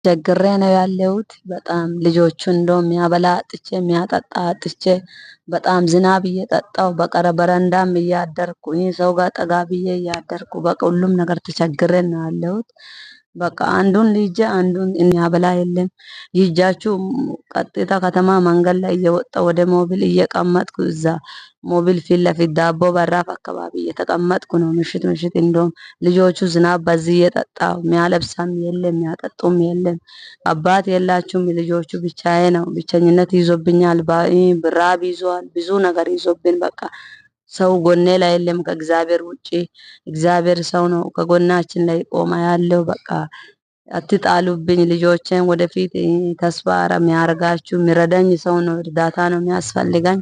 ቸግሬ ነው ያለሁት በጣም ልጆቹን እንደውም የሚያበላ አጥቼ የሚያጠጣ አጥቼ በጣም ዝናብ እየጠጣሁ በረንዳም እያደርኩ ሰው ጋር ጠጋ ብዬ እያደርኩ በቃ ሁሉም ነገር ተቸግሬ ነው ያለሁት። በቃ አንዱን ልጄ አንዱን የሚያበላ የለም። ይጃችሁ ቀጥታ ከተማ መንገድ ላይ እየወጣሁ ወደ ሞቢል እየቀመጥኩ እዛ ሞቢል ፊት ለፊት ዳቦ በራፍ አካባቢ እየተቀመጥኩ ነው። ምሽት ምሽት እንደውም ልጆቹ ዝናብ በዚህ እየጠጣሁ የሚያለብሳም የለም የሚያጠጡም የለም። አባት የላችሁም ልጆቹ ብቻዬ ነው ብቸኝነት ይዞብኛል። ራብ ይዟል ብዙ ነገር ይዞብን በቃ ሰው ጎኔ ላይ የለም ከእግዚአብሔር ውጪ። እግዚአብሔር ሰው ነው ከጎናችን ላይ ቆማ ያለው በቃ አትጣሉብኝ ልጆቼን ወደፊት ተስፋ የሚያረጋችሁ የሚረዳኝ ሰው ነው እርዳታ ነው የሚያስፈልገኝ